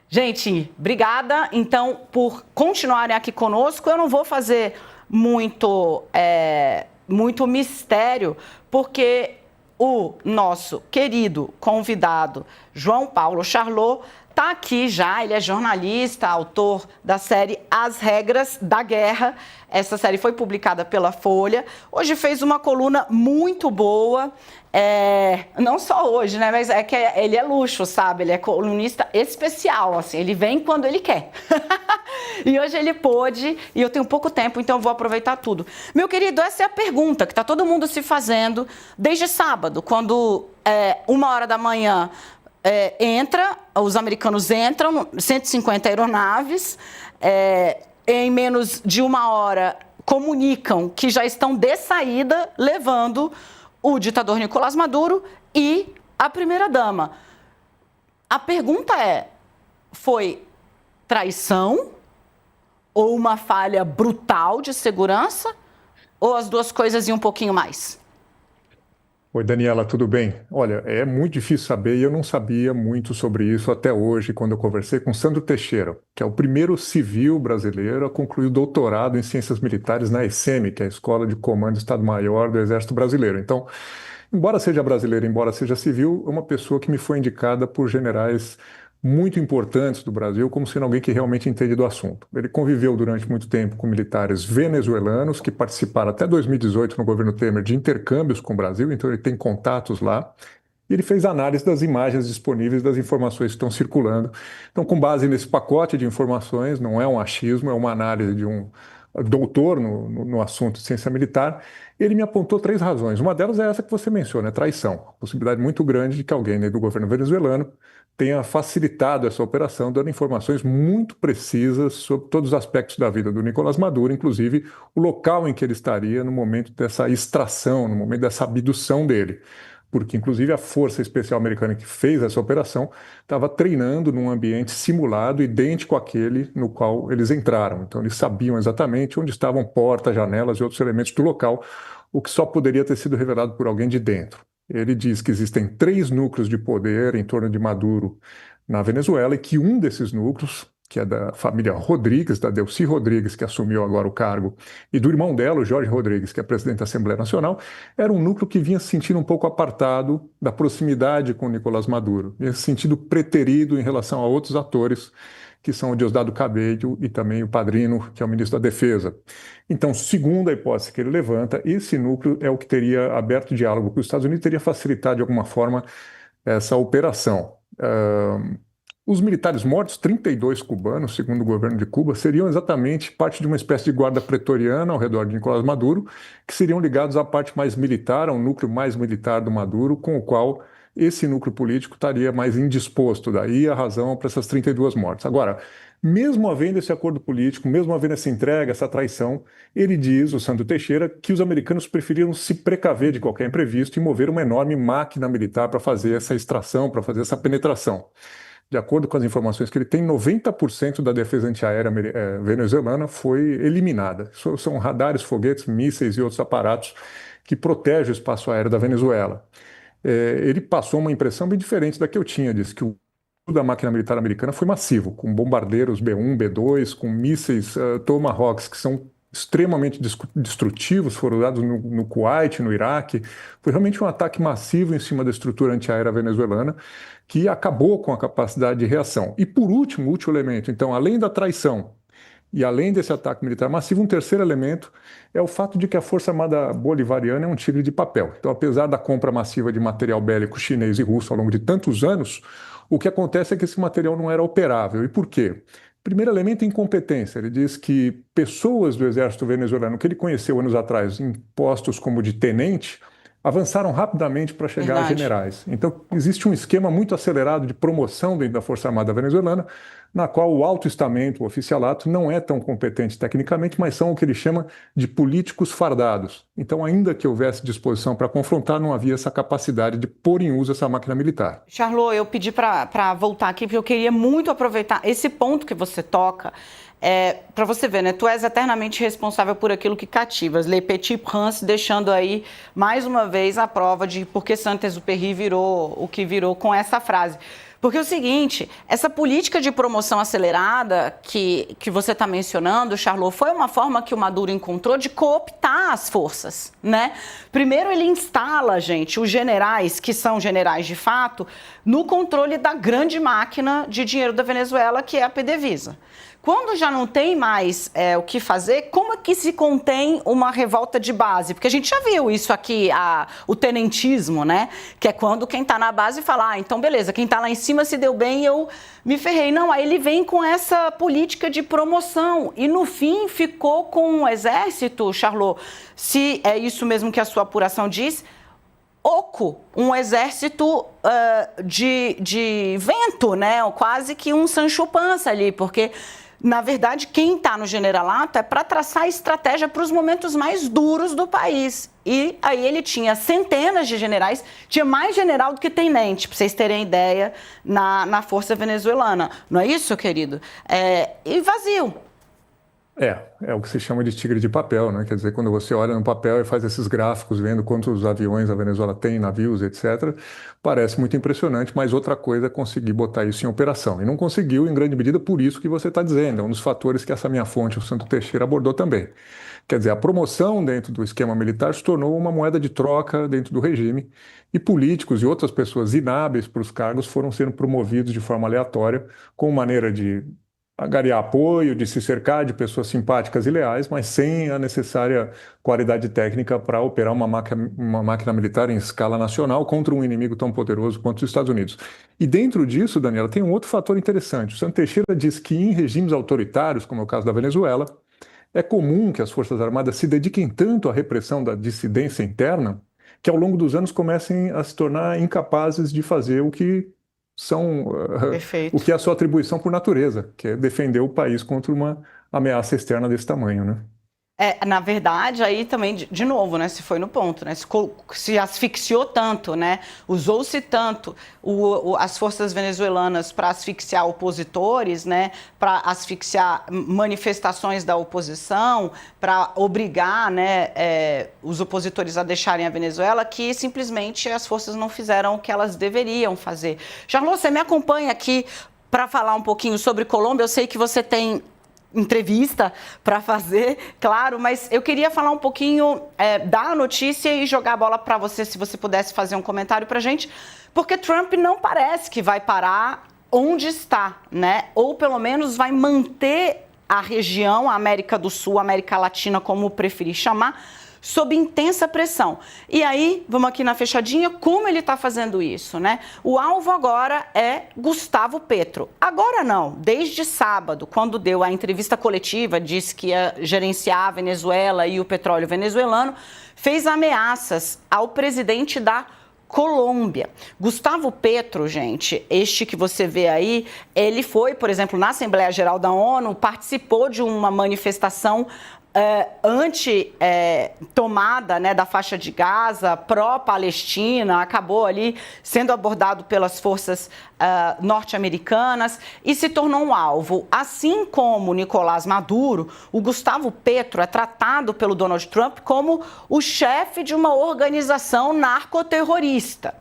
Gente, obrigada, então, por continuarem aqui conosco. Eu não vou fazer muito mistério, porque o nosso querido convidado, João Paulo Charlot, está aqui já. Ele é jornalista, autor da série As Regras da Guerra. Essa série foi publicada pela Folha. Hoje fez uma coluna muito boa. Não só hoje, né? Mas é que ele é luxo, sabe? Ele é colunista especial, assim. Ele vem quando ele quer. E hoje ele pôde, e eu tenho pouco tempo, então eu vou aproveitar tudo. Meu querido, essa é a pergunta que está todo mundo se fazendo desde sábado, quando 1h da manhã os americanos entram, 150 aeronaves, em menos de 1 hora comunicam que já estão de saída, levando o ditador Nicolás Maduro e a primeira-dama. A pergunta foi traição ou uma falha brutal de segurança, ou as duas coisas e um pouquinho mais? Oi, Daniela, tudo bem? Olha, é muito difícil saber e eu não sabia muito sobre isso até hoje, quando eu conversei com Sandro Teixeira, que é o primeiro civil brasileiro a concluir o doutorado em Ciências Militares na ECEME, que é a Escola de Comando do Estado-Maior do Exército Brasileiro. Então, embora seja brasileiro, embora seja civil, é uma pessoa que me foi indicada por generais muito importantes do Brasil, como sendo alguém que realmente entende do assunto. Ele conviveu durante muito tempo com militares venezuelanos que participaram até 2018 no governo Temer de intercâmbios com o Brasil, então ele tem contatos lá. E ele fez análise das imagens disponíveis, das informações que estão circulando. Então, com base nesse pacote de informações, não é um achismo, é uma análise de um doutor no assunto de ciência militar, ele me apontou 3 razões. Uma delas é essa que você menciona, é traição. Possibilidade muito grande de que alguém do governo venezuelano tenha facilitado essa operação, dando informações muito precisas sobre todos os aspectos da vida do Nicolás Maduro, inclusive o local em que ele estaria no momento dessa extração, no momento dessa abdução dele. Porque, inclusive, a Força Especial Americana que fez essa operação estava treinando num ambiente simulado, idêntico àquele no qual eles entraram. Então, eles sabiam exatamente onde estavam portas, janelas e outros elementos do local, o que só poderia ter sido revelado por alguém de dentro. Ele diz que existem 3 núcleos de poder em torno de Maduro na Venezuela e que um desses núcleos, que é da família Rodrigues, da Delcy Rodrigues, que assumiu agora o cargo, e do irmão dela, o Jorge Rodrigues, que é presidente da Assembleia Nacional, era um núcleo que vinha se sentindo um pouco apartado da proximidade com Nicolás Maduro, vinha se sentindo preterido em relação a outros atores, que são o Diosdado Cabello e também o Padrino, que é o ministro da Defesa. Então, segundo a hipótese que ele levanta, esse núcleo é o que teria aberto diálogo com os Estados Unidos e teria facilitado de alguma forma essa operação. Os militares mortos, 32 cubanos, segundo o governo de Cuba, seriam exatamente parte de uma espécie de guarda pretoriana ao redor de Nicolás Maduro, que seriam ligados à parte mais militar, ao núcleo mais militar do Maduro, com o qual esse núcleo político estaria mais indisposto. Daí a razão para essas 32 mortes. Agora, mesmo havendo esse acordo político, mesmo havendo essa entrega, essa traição, ele diz, o Sandro Teixeira, que os americanos preferiram se precaver de qualquer imprevisto e mover uma enorme máquina militar para fazer essa extração, para fazer essa penetração. De acordo com as informações que ele tem, 90% da defesa antiaérea venezuelana foi eliminada. São radares, foguetes, mísseis e outros aparatos que protegem o espaço aéreo da Venezuela. Ele passou uma impressão bem diferente da que eu tinha, disse que o uso da máquina militar americana foi massivo, com bombardeiros B-1, B-2, com mísseis Tomahawks, que são extremamente destrutivos, foram usados no Kuwait, no Iraque. Foi realmente um ataque massivo em cima da estrutura antiaérea venezuelana, que acabou com a capacidade de reação. E por último, último elemento, então, além da traição e além desse ataque militar massivo, um terceiro elemento é o fato de que a Força Armada Bolivariana é um tigre de papel. Então, apesar da compra massiva de material bélico chinês e russo ao longo de tantos anos, o que acontece é que esse material não era operável. E por quê? Primeiro elemento, incompetência. Ele diz que pessoas do exército venezuelano que ele conheceu anos atrás em postos como de tenente avançaram rapidamente para chegar a generais. Então, existe um esquema muito acelerado de promoção dentro da Força Armada venezuelana, na qual o alto estamento, o oficialato, não é tão competente tecnicamente, mas são o que ele chama de políticos fardados. Então, ainda que houvesse disposição para confrontar, não havia essa capacidade de pôr em uso essa máquina militar. Charlot, eu pedi para voltar aqui, porque eu queria muito aproveitar esse ponto que você toca, para você ver, né? Tu és eternamente responsável por aquilo que cativas. Le Petit Prince, deixando aí, mais uma vez, a prova de por que Saint-Exupéry virou o que virou com essa frase. Porque é o seguinte, essa política de promoção acelerada que você está mencionando, Charlot, foi uma forma que o Maduro encontrou de cooptar as forças, né? Primeiro ele instala, gente, os generais, que são generais de fato, no controle da grande máquina de dinheiro da Venezuela, que é a PDVSA. Quando já não tem mais o que fazer, como é que se contém uma revolta de base? Porque a gente já viu isso aqui, o tenentismo, né? Que é quando quem está na base fala, então beleza, quem está lá em cima se deu bem e eu me ferrei. Não, aí ele vem com essa política de promoção e no fim ficou com um exército, Charlot, se é isso mesmo que a sua apuração diz, oco, um exército de vento, né? Quase que um Sancho Panza ali, porque... Na verdade, quem está no generalato é para traçar a estratégia para os momentos mais duros do país. E aí ele tinha centenas de generais, tinha mais general do que tenente, para vocês terem ideia, na força venezuelana. Não é isso, querido? E vazio. É o que se chama de tigre de papel, né? Quer dizer, quando você olha no papel e faz esses gráficos vendo quantos aviões a Venezuela tem, navios, etc., parece muito impressionante, mas outra coisa é conseguir botar isso em operação. E não conseguiu, em grande medida, por isso que você está dizendo. É um dos fatores que essa minha fonte, o Santo Teixeira, abordou também. Quer dizer, a promoção dentro do esquema militar se tornou uma moeda de troca dentro do regime e políticos e outras pessoas inábeis para os cargos foram sendo promovidos de forma aleatória, com maneira de angariar apoio, de se cercar de pessoas simpáticas e leais, mas sem a necessária qualidade técnica para operar uma máquina militar em escala nacional contra um inimigo tão poderoso quanto os Estados Unidos. E dentro disso, Daniela, tem um outro fator interessante. O Santo Teixeira diz que em regimes autoritários, como é o caso da Venezuela, é comum que as Forças Armadas se dediquem tanto à repressão da dissidência interna que ao longo dos anos comecem a se tornar incapazes de fazer o que o que é a sua atribuição por natureza, que é defender o país contra uma ameaça externa desse tamanho, né? Na verdade, aí também, de novo, né, se foi no ponto, né, se asfixiou tanto, né, usou-se tanto as forças venezuelanas para asfixiar opositores, né, para asfixiar manifestações da oposição, para obrigar, né, os opositores a deixarem a Venezuela, que simplesmente as forças não fizeram o que elas deveriam fazer. Charlot, você me acompanha aqui para falar um pouquinho sobre Colômbia. Eu sei que você tem entrevista para fazer, claro, mas eu queria falar um pouquinho da notícia e jogar a bola para você, se você pudesse fazer um comentário para a gente, porque Trump não parece que vai parar onde está, né? Ou pelo menos vai manter a região, a América do Sul, a América Latina, como preferir chamar, sob intensa pressão. E aí, vamos aqui na fechadinha, como ele está fazendo isso, né? O alvo agora é Gustavo Petro. Agora não, desde sábado, quando deu a entrevista coletiva, disse que ia gerenciar a Venezuela e o petróleo venezuelano, fez ameaças ao presidente da Colômbia. Gustavo Petro, gente, este que você vê aí, ele foi, por exemplo, na Assembleia Geral da ONU, participou de uma manifestação anti-tomada, né, da faixa de Gaza, pró-Palestina, acabou ali sendo abordado pelas forças norte-americanas e se tornou um alvo. Assim como Nicolás Maduro, o Gustavo Petro é tratado pelo Donald Trump como o chefe de uma organização narcoterrorista.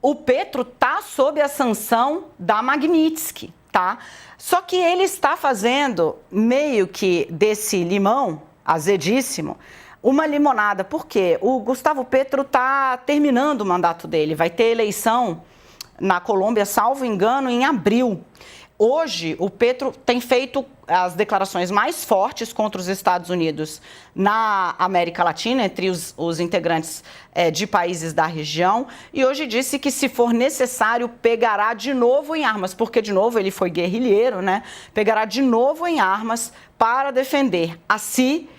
O Petro está sob a sanção da Magnitsky, tá? Só que ele está fazendo meio que desse limão azedíssimo, uma limonada. Por quê? O Gustavo Petro está terminando o mandato dele. Vai ter eleição na Colômbia, salvo engano, em abril. Hoje, o Petro tem feito as declarações mais fortes contra os Estados Unidos na América Latina, entre os integrantes de países da região, e hoje disse que, se for necessário, pegará de novo em armas, porque, de novo, ele foi guerrilheiro, né? Pegará de novo em armas para defender a si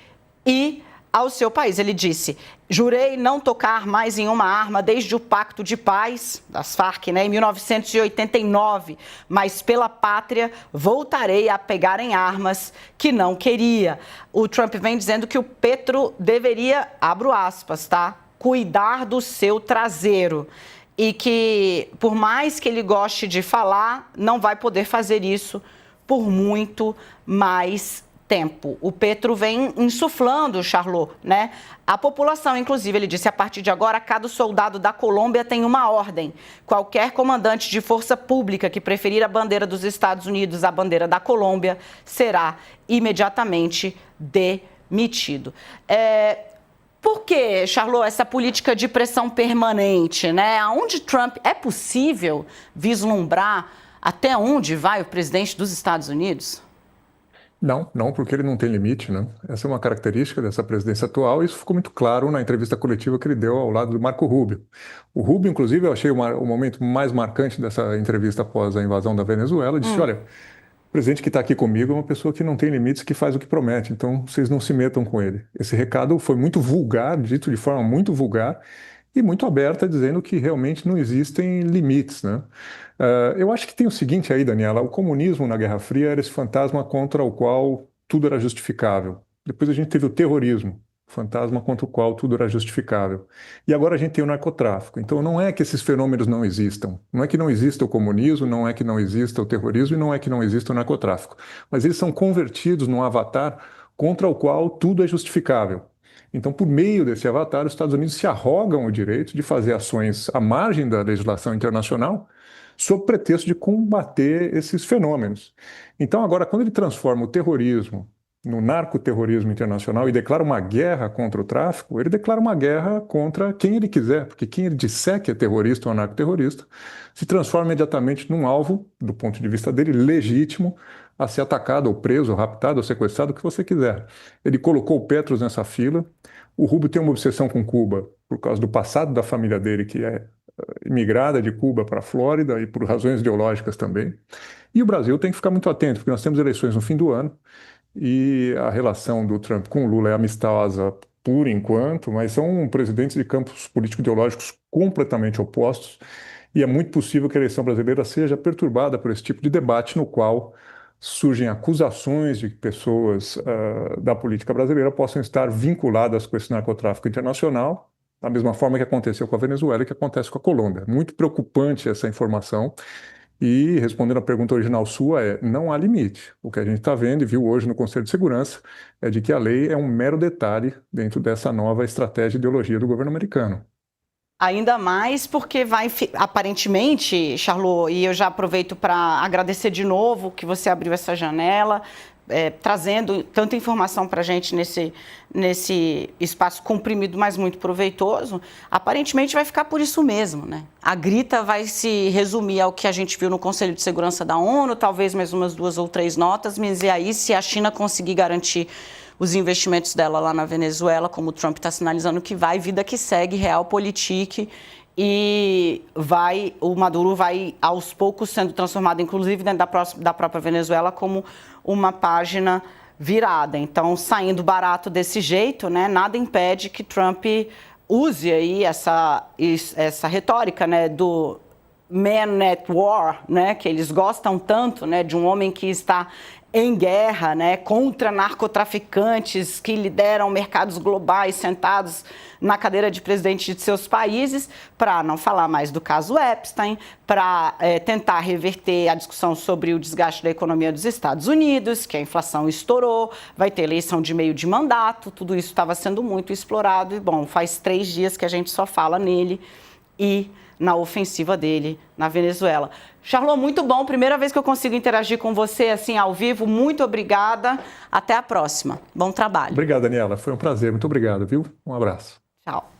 e ao seu país. Ele disse: jurei não tocar mais em uma arma desde o Pacto de Paz das Farc, né, em 1989, mas pela pátria voltarei a pegar em armas que não queria. O Trump vem dizendo que o Petro deveria, abro aspas, tá, cuidar do seu traseiro, e que, por mais que ele goste de falar, não vai poder fazer isso por muito mais tempo. O Petro vem insuflando, Charlot, né? A população, inclusive, ele disse, a partir de agora, cada soldado da Colômbia tem uma ordem. Qualquer comandante de força pública que preferir a bandeira dos Estados Unidos à bandeira da Colômbia será imediatamente demitido. Por que, Charlot, essa política de pressão permanente, né? Aonde Trump é possível vislumbrar até onde vai o presidente dos Estados Unidos? Não, porque ele não tem limite, né? Essa é uma característica dessa presidência atual e isso ficou muito claro na entrevista coletiva que ele deu ao lado do Marco Rubio. O Rubio, inclusive, eu achei o momento mais marcante dessa entrevista após a invasão da Venezuela, disse, olha, o presidente que está aqui comigo é uma pessoa que não tem limites, que faz o que promete, então vocês não se metam com ele. Esse recado foi muito vulgar, dito de forma muito vulgar, e muito aberta, dizendo que realmente não existem limites, né? Eu acho que tem o seguinte aí, Daniela, o comunismo na Guerra Fria era esse fantasma contra o qual tudo era justificável. Depois a gente teve o terrorismo, fantasma contra o qual tudo era justificável. E agora a gente tem o narcotráfico. Então não é que esses fenômenos não existam. Não é que não exista o comunismo, não é que não exista o terrorismo e não é que não exista o narcotráfico. Mas eles são convertidos num avatar contra o qual tudo é justificável. Então, por meio desse avatar, os Estados Unidos se arrogam o direito de fazer ações à margem da legislação internacional sob pretexto de combater esses fenômenos. Então, agora, quando ele transforma o terrorismo no narcoterrorismo internacional e declara uma guerra contra o tráfico, ele declara uma guerra contra quem ele quiser, porque quem ele disser que é terrorista ou narcoterrorista se transforma imediatamente num alvo, do ponto de vista dele, legítimo, a ser atacado, ou preso, ou raptado, ou sequestrado, o que você quiser. Ele colocou o Petros nessa fila. O Rubio tem uma obsessão com Cuba, por causa do passado da família dele, que é imigrada de Cuba para a Flórida, e por razões ideológicas também. E o Brasil tem que ficar muito atento, porque nós temos eleições no fim do ano, e a relação do Trump com o Lula é amistosa por enquanto, mas são presidentes de campos político-ideológicos completamente opostos, e é muito possível que a eleição brasileira seja perturbada por esse tipo de debate no qual surgem acusações de que pessoas da política brasileira possam estar vinculadas com esse narcotráfico internacional, da mesma forma que aconteceu com a Venezuela e que acontece com a Colômbia. Muito preocupante essa informação. E, respondendo à pergunta original sua, não há limite. O que a gente está vendo e viu hoje no Conselho de Segurança é de que a lei é um mero detalhe dentro dessa nova estratégia e ideologia do governo americano. Ainda mais porque vai, aparentemente, Charlot, e eu já aproveito para agradecer de novo que você abriu essa janela, trazendo tanta informação para a gente nesse espaço comprimido, mas muito proveitoso, aparentemente vai ficar por isso mesmo, né? A grita vai se resumir ao que a gente viu no Conselho de Segurança da ONU, talvez mais umas 2 ou 3 notas, mas e aí se a China conseguir garantir os investimentos dela lá na Venezuela, como o Trump está sinalizando que vai, vida que segue, realpolitik, e o Maduro vai aos poucos sendo transformado, inclusive dentro da própria Venezuela, como uma página virada. Então, saindo barato desse jeito, né, nada impede que Trump use aí essa retórica, né, do Man at War, né, que eles gostam tanto, né, de um homem que está em guerra, né, contra narcotraficantes que lideram mercados globais sentados na cadeira de presidente de seus países, para não falar mais do caso Epstein, para tentar reverter a discussão sobre o desgaste da economia dos Estados Unidos, que a inflação estourou, vai ter eleição de meio de mandato, tudo isso estava sendo muito explorado e, bom, faz 3 dias que a gente só fala nele e na ofensiva dele na Venezuela. Charlot, muito bom. Primeira vez que eu consigo interagir com você assim ao vivo. Muito obrigada. Até a próxima. Bom trabalho. Obrigado, Daniela. Foi um prazer. Muito obrigado, viu? Um abraço. Tchau.